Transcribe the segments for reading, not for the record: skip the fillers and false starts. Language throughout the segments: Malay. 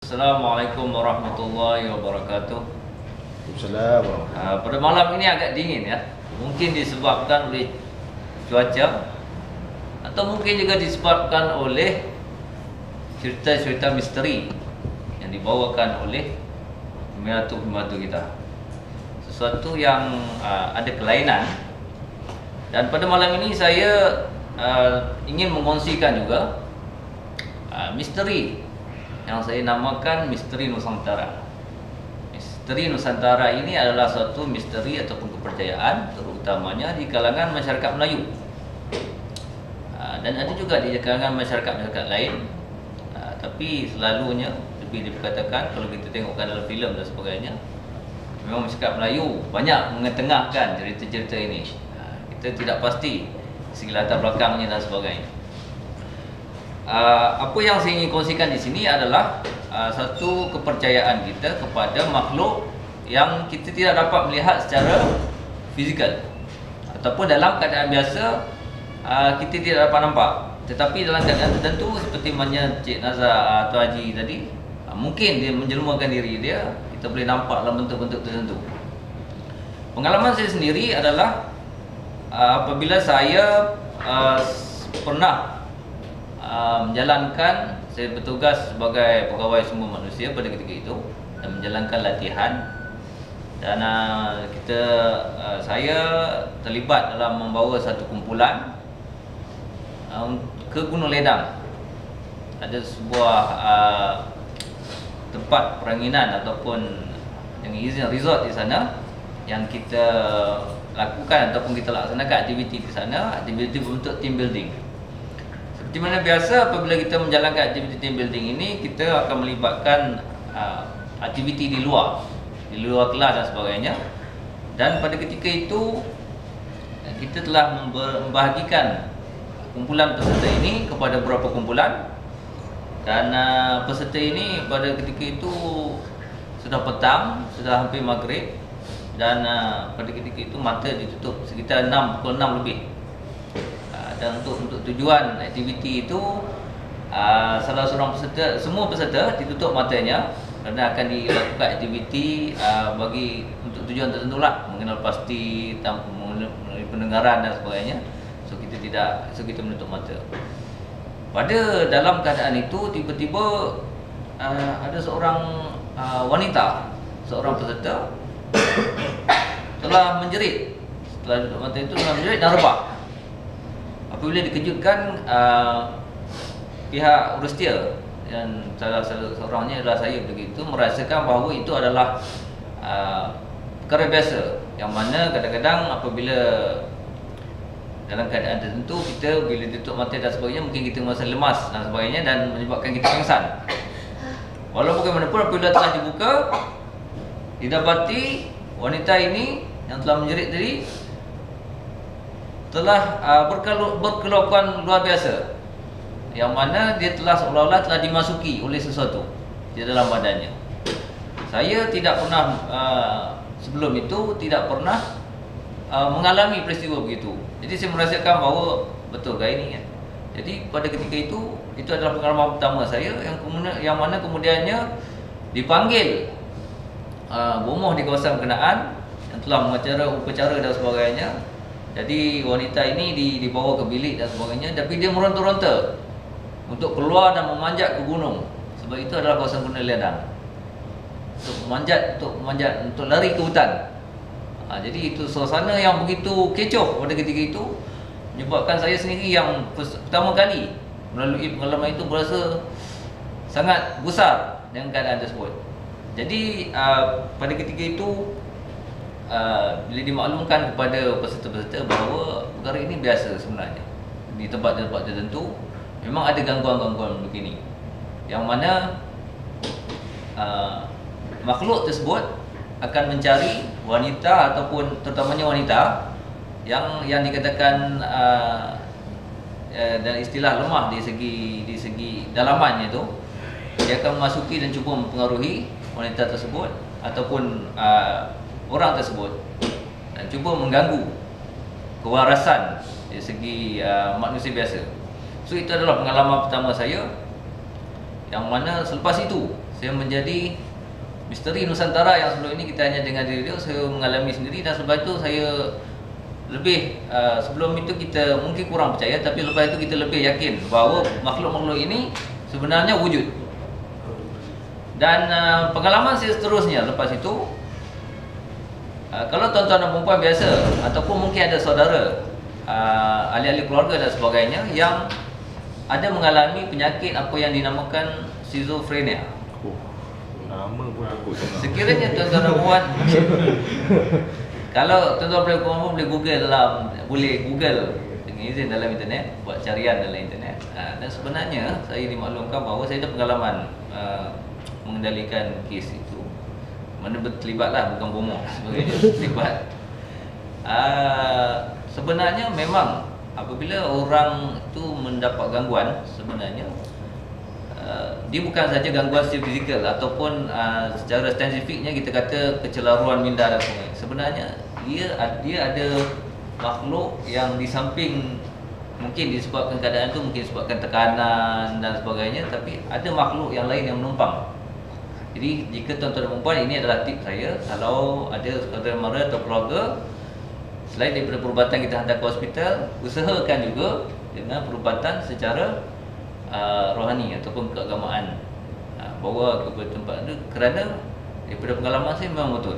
Assalamualaikum warahmatullahi wabarakatuh. Assalamualaikum. Pada malam ini agak dingin ya. Mungkin disebabkan oleh cuaca atau mungkin juga disebabkan oleh cerita-cerita misteri yang dibawakan oleh pembantu-pembantu kita. Sesuatu yang ada kelainan. Dan pada malam ini saya ingin mengkongsikan juga misteri yang saya namakan misteri Nusantara. Misteri Nusantara ini adalah suatu misteri ataupun kepercayaan terutamanya di kalangan masyarakat Melayu, dan ada juga di kalangan masyarakat-masyarakat lain, tapi selalunya lebih diperkatakan kalau kita tengokkan dalam filem dan sebagainya, memang masyarakat Melayu banyak mengetengahkan cerita-cerita ini. Kita tidak pasti segi latar belakangnya dan sebagainya. Apa yang saya ingin kongsikan di sini adalah satu kepercayaan kita kepada makhluk yang kita tidak dapat melihat secara fizikal, ataupun dalam keadaan biasa kita tidak dapat nampak, tetapi dalam keadaan tertentu seperti mana Cik Nazar atau Haji tadi, mungkin dia menjelmakan diri dia, kita boleh nampak dalam bentuk-bentuk tertentu. Pengalaman saya sendiri adalah apabila saya pernah menjalankan, saya bertugas sebagai pegawai sumber manusia pada ketika itu dan menjalankan latihan, dan saya terlibat dalam membawa satu kumpulan ke Gunung Ledang. Ada sebuah tempat peranginan ataupun yang izin resort di sana yang kita lakukan ataupun kita laksanakan aktiviti di sana, aktiviti berbentuk team building. Seperti mana biasa apabila kita menjalankan aktiviti team building ini, kita akan melibatkan aktiviti di luar kelas dan sebagainya. Dan pada ketika itu kita telah membahagikan kumpulan peserta ini kepada beberapa kumpulan, dan peserta ini pada ketika itu sudah petang, sudah hampir maghrib, dan pada ketika itu mata ditutup sekitar pukul 6 lebih. Dan untuk tujuan aktiviti itu, salah seorang peserta, semua peserta ditutup matanya kerana akan dilakukan aktiviti bagi untuk tujuan tertentu lah, mengenal pasti, melalui pendengaran dan sebagainya. So kita menutup mata. Pada dalam keadaan itu tiba-tiba ada seorang wanita, seorang peserta telah menjerit. Setelah tutup mata itu telah menjerit dan rebah. Apabila dikejutkan, pihak urustia dan salah seorangnya adalah saya begitu, merasakan bahawa itu adalah perkara biasa, yang mana kadang-kadang apabila dalam keadaan tertentu kita bila tutup mata dan sebagainya, mungkin kita merasa lemas dan sebagainya dan menyebabkan kita pingsan. Walau bagaimanapun apabila telah dibuka, didapati wanita ini yang telah menjerit tadi telah berkelakuan luar biasa, yang mana dia telah seolah-olah telah dimasuki oleh sesuatu di dalam badannya. Saya tidak pernah sebelum itu tidak pernah mengalami peristiwa begitu. Jadi saya merasakan bahawa betulkah ini kan. Jadi pada ketika itu adalah pengalaman pertama saya yang mana kemudiannya dipanggil bomoh di kawasan berkenaan yang telah mengacara upacara dan sebagainya. Jadi wanita ini dibawa ke bilik dan sebagainya, tapi dia meronta-ronta untuk keluar dan memanjat ke gunung, sebab itu adalah kawasan Gunung Ledang. Untuk lari ke hutan. Jadi itu suasana yang begitu kecoh pada ketika itu, menyebabkan saya sendiri yang pertama kali melalui pengalaman itu berasa sangat gusar dengan keadaan tersebut. Jadi pada ketika itu bila dimaklumkan kepada peserta-peserta bahawa perkara ini biasa sebenarnya di tempat-tempat tertentu, memang ada gangguan-gangguan begini, yang mana makhluk tersebut akan mencari wanita ataupun terutamanya wanita yang dikatakan dan istilah lemah di segi dalamannya itu, dia akan memasuki dan cuba mempengaruhi wanita tersebut ataupun orang tersebut dan cuba mengganggu kewarasan dari segi manusia biasa. So itu adalah pengalaman pertama saya, yang mana selepas itu saya menjadi misteri Nusantara yang sebelum ini kita hanya dengar di radio. Saya mengalami sendiri, dan sebab itu saya lebih sebelum itu kita mungkin kurang percaya, tapi lepas itu kita lebih yakin bahawa makhluk-makhluk ini sebenarnya wujud. Dan pengalaman saya seterusnya lepas itu, kalau tuan-tuan dan perempuan biasa ataupun mungkin ada saudara, ahli-ahli keluarga dan sebagainya yang ada mengalami penyakit apa yang dinamakan schizophrenia. Nama pun takut. Sekiranya tuan-tuan dan puan, kalau tuan-tuan boleh Google dengan izin dalam internet, buat carian dalam internet. Dan sebenarnya saya dimaklumkan bahawa saya ada pengalaman mengendalikan kes itu. Mana berterlibatlah, bukan bomoh sebagainya, terlibat. Sebenarnya memang apabila orang itu mendapat gangguan, sebenarnya dia bukan saja gangguan secara fizikal ataupun secara saintifiknya kita kata kecelaruan minda dan sebagainya. Sebenarnya dia ada makhluk yang di samping mungkin disebabkan keadaan itu, mungkin disebabkan tekanan dan sebagainya, tapi ada makhluk yang lain yang menumpang. Jadi jika tuan-tuan dan perempuan, ini adalah tip saya, kalau ada saudara mara atau keluarga, selain daripada perubatan kita hantar ke hospital, usahakan juga dengan perubatan secara rohani ataupun keagamaan, bawa ke tempat itu, kerana daripada pengalaman saya memang betul.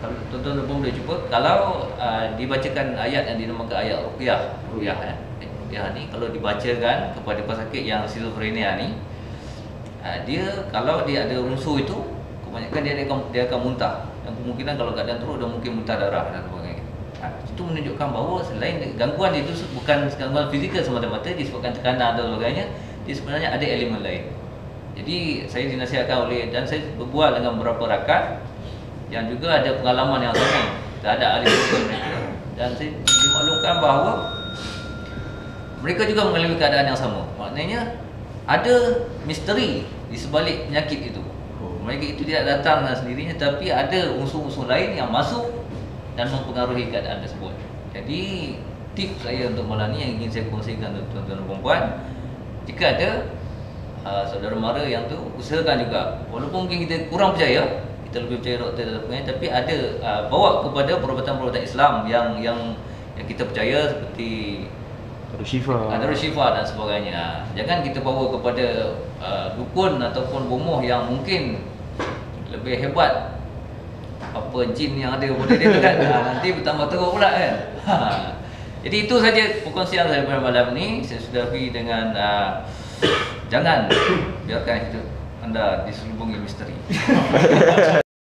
Kalau tuan-tuan dan puan boleh cuba, kalau dibacakan ayat yang dinamakan ayat ruqyah ni, kalau dibacakan kepada pesakit yang schizophrenia ni, dia kalau dia ada unsur itu, kebanyakan dia akan muntah, dan kemungkinan kalau keadaan teruk dia mungkin muntah darah dan sebagainya. Itu menunjukkan bahawa selain gangguan itu bukan gangguan fizikal semata-mata disebabkan tekanan dan sebagainya, dia sebenarnya ada elemen lain. Jadi saya dinasihatkan oleh, dan saya berbual dengan beberapa rakan yang juga ada pengalaman yang sama, tak ada ahli mereka, dan saya dimaklumkan bahawa mereka juga mengalami keadaan yang sama. Maknanya ada misteri di sebalik penyakit itu. Mereka itu tidak datang dengan sendirinya, tapi ada unsur-unsur lain yang masuk dan mempengaruhi keadaan tersebut. Jadi tips saya untuk malam ni yang ingin saya kongsikan untuk tuan-tuan dan puan-puan, jika ada saudara mara yang tu, usahakan juga, walaupun mungkin kita kurang percaya, kita lebih percaya doktor dan sebagainya, tapi ada bawa kepada perubatan-perubatan Islam yang kita percaya, seperti Darul Syifa dan sebagainya. Jangan kita bawa kepada dukun ataupun bomoh yang mungkin lebih hebat apa jin yang ada pada dia tu kan. Nanti bertambah teruk pula kan. Jadi itu saja perkongsian saya pada malam ni. Saya sudahi dengan jangan biarkan hidup anda diselubungi misteri.